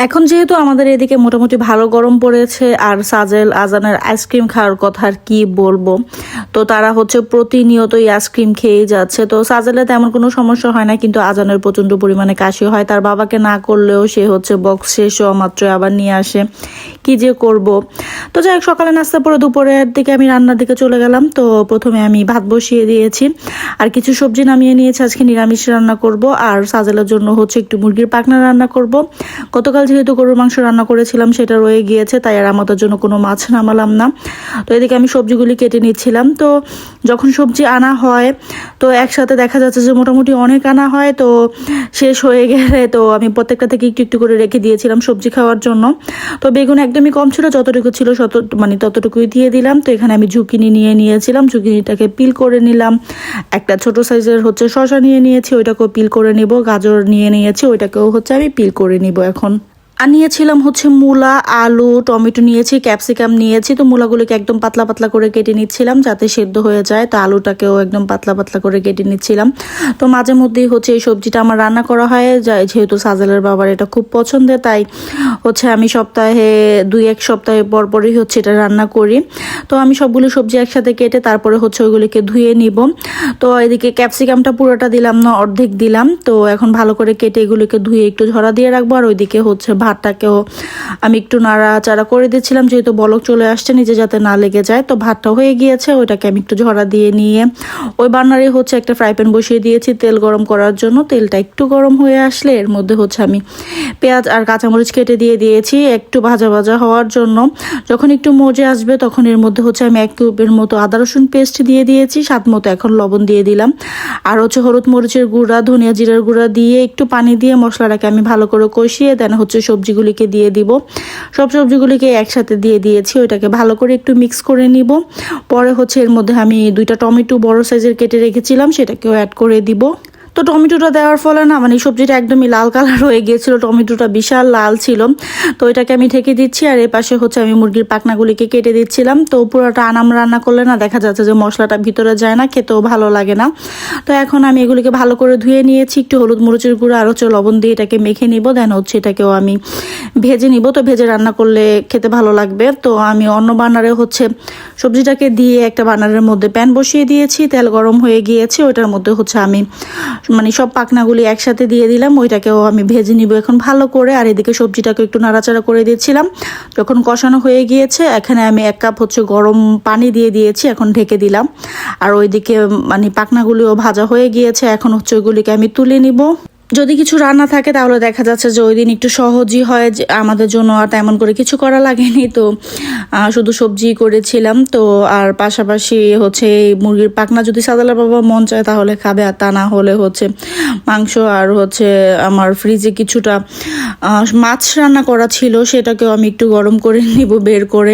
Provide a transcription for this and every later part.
এখন যেহেতু আমাদের এদিকে মোটামুটি ভালো গরম পড়েছে আর সাজেল আজানের আইসক্রিম খাওয়ার কথা আর কি বলবো। তো তারা হচ্ছে প্রতিনিয়তই আইসক্রিম খেয়েই যাচ্ছে। তো সাজেলে তেমন কোনো সমস্যা হয় না, কিন্তু আজানের প্রচণ্ড পরিমাণে কাশি হয়। তার বাবাকে না করলেও সে হচ্ছে বক্স শেষ হওয়া মাত্র আবার নিয়ে আসে, কি যে করব। তো যাই হোক, সকালে নাস্তা পরে দুপুরের দিকে আমি রান্নার দিকে চলে গেলাম। তো প্রথমে আমি ভাত বসিয়ে দিয়েছি আর কিছু সবজি নামিয়ে নিয়েছি। আজকে নিরামিষ রান্না করব আর সাজেলের জন্য হচ্ছে একটু মুরগির পাখনা রান্না করব। গতকাল যেহেতু গরুর মাংস রান্না করেছিলাম সেটা রয়ে গিয়েছে, তাই আর আমাদের জন্য কোনো মাছ নামালাম না। তো এদিকে আমি সবজিগুলি কেটে নিচ্ছিলাম। তো যখন সবজি আনা হয় তো একসাথে দেখা যাচ্ছে যে মোটামুটি অনেক আনা হয়, তো শেষ হয়ে গেলে তো আমি প্রত্যেকটা থেকে একটু একটু করে রেখে দিয়েছিলাম সবজি খাওয়ার জন্য। তো বেগুন একদমই কম ছিল, যতটুকু ছিল ততটুকুই দিয়ে দিলাম। তো এখানে আমি ঝুঁকিনি নিয়ে নিয়েছিলাম, ঝুঁকিনিটাকে পিল করে নিলাম। একটা ছোট সাইজের হচ্ছে শসা নিয়ে নিয়েছি, ওইটাকেও পিল করে নিব। গাজর নিয়ে নিয়েছি, ওইটাকেও হচ্ছে আমি পিল করে নিব এখন। আর নিয়েছিলাম হচ্ছে মূলা, আলু, টমেটো নিয়েছি, ক্যাপসিকাম নিয়েছি। তো মূলাগুলোকে একদম পাতলা পাতলা করে কেটে নিচ্ছিলাম যাতে সেদ্ধ হয়ে যায়। তো আলুটাকেও একদম পাতলা পাতলা করে কেটে নিচ্ছিলাম। তো মাঝে মধ্যেই হচ্ছে এই সবজিটা আমার রান্না করা হয় যায়, যেহেতু সাজেলের বাবার এটা খুব পছন্দের, তাই হচ্ছে আমি সপ্তাহে 2-1 সপ্তাহ পর পরই হচ্ছে এটা রান্না করি। তো আমি সবগুলো সবজি একসাথে কেটে তারপরে হচ্ছে ওইগুলিকে ধুয়ে নিব। তো এদিকে ক্যাপসিকামটা পুরোটা দিলাম না, অর্ধেক দিলাম। তো এখন ভালো করে কেটে এগুলিকে ধুয়ে একটু ঝরা দিয়ে রাখবো। আর ওইদিকে হচ্ছে ভাতটাকেও আমি একটু নাড়াচাড়া করে দিচ্ছিলাম, যেহেতু বলক চলে আসছে নিচে যাতে না লেগে যায়। তো ভাতটা হয়ে গিয়েছে, ওইটাকে আমি একটু ঝরা দিয়ে নিয়ে ওই বার্নারে হচ্ছে একটা ফ্রাই প্যান বসিয়ে দিয়েছি তেল গরম করার জন্য। তেলটা একটু গরম হয়ে আসলে এর মধ্যে হচ্ছে আমি পেঁয়াজ আর কাঁচামরিচ কেটে দিয়ে দিয়েছি একটু ভাজা ভাজা হওয়ার জন্য। যখন একটু মজে আসবে তখন এর মধ্যে হচ্ছে আমি 1 কিউবের মতো আদা রসুন পেস্ট দিয়ে দিয়েছি, স্বাদ মতো এখন লবণ দিয়ে দিলাম। আর হচ্ছে হলুদ মরিচের গুঁড়া, ধনিয়া জিরার গুঁড়া দিয়ে একটু পানি দিয়ে মশলাটাকে আমি ভালো করে কষিয়ে দেন হচ্ছে সবজিগুলিকে দিয়ে দিব। সব সবজিগুলিকে একসাথে দিয়ে দিয়েছি, ওইটাকে ভালো করে একটু মিক্স করে নিব। পরে হচ্ছে এর মধ্যে আমি 2টা টমেটো বড় সাইজের কেটে রেখেছিলাম, সেটাকেও অ্যাড করে দিব। তো টমেটোটা দেওয়ার ফলে না মানে সবজিটা একদমই লাল কালার হয়ে গিয়েছিল, টমেটোটা বিশাল লাল ছিল। তো এটাকে আমি ঢেকে দিচ্ছি আর এর পাশে হচ্ছে আমি মুরগির পাখনাগুলিকে কেটে দিচ্ছিলাম। তো পুরোটা আনাম রান্না করলে না দেখা যাচ্ছে যে মশলাটা ভিতরে যায় না, খেতেও ভালো লাগে না। তো এখন আমি এগুলিকে ভালো করে ধুয়ে নিয়েছি, একটু হলুদ মরিচের গুঁড়ো আর হচ্ছে লবণ দিয়ে এটাকে মেখে নিব। দেন হচ্ছে এটাকেও আমি ভেজে নিব। তো ভেজে রান্না করলে খেতে ভালো লাগবে। তো আমি অন্য বার্নারে হচ্ছে সবজিটাকে দিয়ে একটা বার্নারের মধ্যে প্যান বসিয়ে দিয়েছি, তেল গরম হয়ে গিয়েছে, ওইটার মধ্যে হচ্ছে আমি সব পাখনাগুলি একসাথে দিয়ে দিলাম, ওইটাকেও আমি ভেজে নিব এখন ভালো করে। আর এদিকে সবজিটাকে একটু নাড়াচাড়া করে দিচ্ছিলাম। যখন কষানো হয়ে গিয়েছে এখানে আমি 1 কাপ হচ্ছে গরম পানি দিয়ে দিয়েছি, এখন ঢেকে দিলাম। আর ওইদিকে পাখনাগুলিও ভাজা হয়ে গিয়েছে, এখন হচ্ছে ওইগুলিকে আমি তুলে নিব। যদি কিছু রান্না থাকে তাহলে দেখা যাচ্ছে যে ওই দিন একটু সহজই হয়, যে আমাদের জন্য আর তেমন করে কিছু করা লাগেনি। তো শুধু সবজি করেছিলাম। তো আর পাশাপাশি হচ্ছে মুরগির পাখনা যদি সাদালা বাবা মন চায় তাহলে খাবে, আর তা না হলে হচ্ছে মাংস আর হচ্ছে আমার ফ্রিজে কিছুটা মাছ রান্না করা ছিল, সেটাকেও আমি একটু গরম করে নিব বের করে।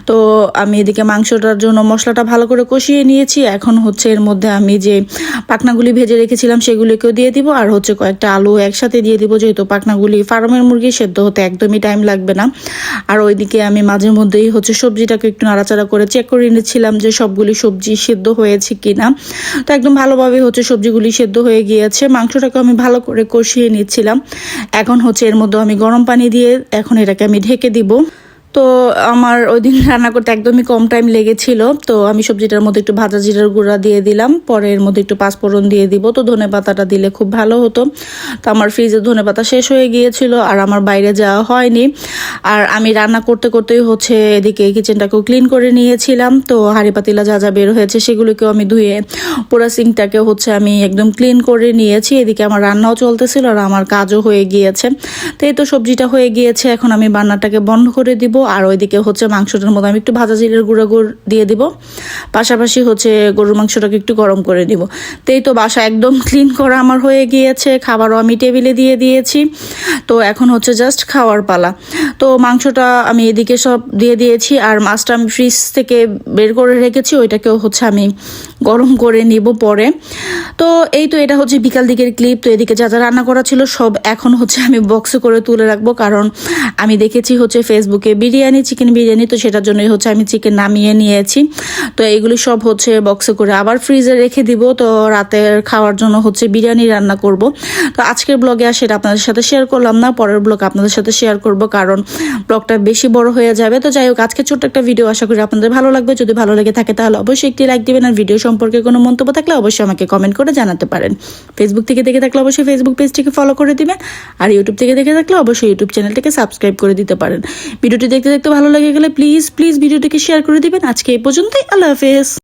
তো আমি এদিকে মাংসটার জন্য মশলাটা ভালো করে কষিয়ে নিয়েছি। এখন হচ্ছে এর মধ্যে আমি যে পাখনাগুলি ভেজে রেখেছিলাম সেগুলিকেও দিয়ে দিব, আর হচ্ছে কয়েকটা আলু একসাথে দিয়ে দিব, যেহেতু পাখনাগুলি ফার্মের মুরগি, সেদ্ধ হতে একদমই টাইম লাগবে না। আর ওইদিকে আমি মাঝে মধ্যেই হচ্ছে সবজিটাকে একটু নাড়াচাড়া করে চেক করে নিচ্ছিলাম যে সবগুলি সবজি সেদ্ধ হয়েছে কিনা। তো একদম ভালোভাবে হচ্ছে সবজিগুলি সেদ্ধ হয়ে গিয়েছে। মাংসটাকে আমি ভালো করে কষিয়ে নিচ্ছিলাম। এখন হচ্ছে এর মধ্যে আমি গরম পানি দিয়ে এখন এটাকে আমি ঢেকে দিব। তো আমার ওই দিন রান্না করতে একদমই কম টাইম লেগেছিল। তো আমি সবজিটার মধ্যে একটু ভাজা জিরার গুঁড়া দিয়ে দিলাম, পরে এর মধ্যে একটু পাঁচফোড়ন দিয়ে দিব। তো ধনেপাতাটা দিলে খুব ভালো হতো। তো আমার ফ্রিজে ধনেপাতা শেষ হয়ে গিয়েছিল আর আমার বাইরে যাওয়া হয়নি। আর আমি রান্না করতে করতেই হচ্ছে এদিকে কিচেনটাকেও ক্লিন করে নিয়েছিলাম। তো হাঁড়ি পাতিলা যা যা বের হয়েছে সেগুলোকেও আমি ধুয়ে পুরো সিঙ্কটাকে হচ্ছে আমি একদম ক্লিন করে নিয়েছি। এদিকে আমার রান্নাও চলতেছিল আর আমার কাজও হয়ে গিয়েছে। তো এই তো সবজিটা হয়ে গিয়েছে, এখন আমি রান্নাটাকে বন্ধ করে দিব। আর ওইদিকে হচ্ছে মাংসটার মধ্যে আমি একটু ভাজা জিরের গুঁড়া দিয়ে দিব, পাশাপাশি হচ্ছে গরুর মাংসটাকে একটু গরম করে দিব। তো এই তো বাসা একদম ক্লিন করা আমার হয়ে গিয়েছে, খাবারও আমি টেবিলে দিয়ে দিয়েছি। তো এখন হচ্ছে জাস্ট খাওয়ার পালা। তো মাংসটা আমি এদিকে সব দিয়ে দিয়েছি, আর মাছটা আমি ফ্রিজ থেকে বের করে রেখেছি, ওইটাকেও হচ্ছে আমি গরম করে নিব পরে। তো এই তো এটা হচ্ছে বিকাল দিকের ক্লিপ। তো এদিকে যা যা রান্না করা ছিল সব এখন হচ্ছে আমি বক্সে করে তুলে রাখবো, কারণ আমি দেখেছি হচ্ছে ফেসবুকে বিরিয়ানি, চিকেন বিরিয়ানি, তো সেটার জন্যই হচ্ছে আমি চিকেন নামিয়ে নিয়েছি। তো এইগুলি সব হচ্ছে বক্সে করে আবার ফ্রিজে রেখে দিব। তো রাতের খাওয়ার জন্য হচ্ছে বিরিয়ানি রান্না করব। তো আজকের ব্লগে আর সেটা আপনাদের সাথে শেয়ার করলাম না, পরের ব্লগ আপনাদের সাথে শেয়ার করব, কারণ ব্লগটা বেশি বড় হয়ে যাবে। তো যাই হোক, আজকে ছোট্ট একটা ভিডিও, আশা করি আপনাদের ভালো লাগবে। যদি ভালো লেগে থাকে তাহলে অবশ্যই একটি লাইক দিবেন, আর ভিডিও সম্পর্কে কোনো মন্তব্য থাকলে অবশ্যই আমাকে কমেন্ট করে জানাতে পারেন। ফেসবুক থেকে দেখে থাকলে অবশ্যই ফেসবুক পেজটিকে ফলো করে দিবেন, আর ইউটিউব থেকে দেখে থাকলে অবশ্যই ইউটিউব চ্যানেলটিকে সাবস্ক্রাইব করে দিতে পারেন। ভিডিওটি দেখতে দেখতে ভালো লেগে গেলে প্লিজ ভিডিওটিকে শেয়ার করে দিবেন। আজকে এই পর্যন্তই, আল্লাহ হাফেজ।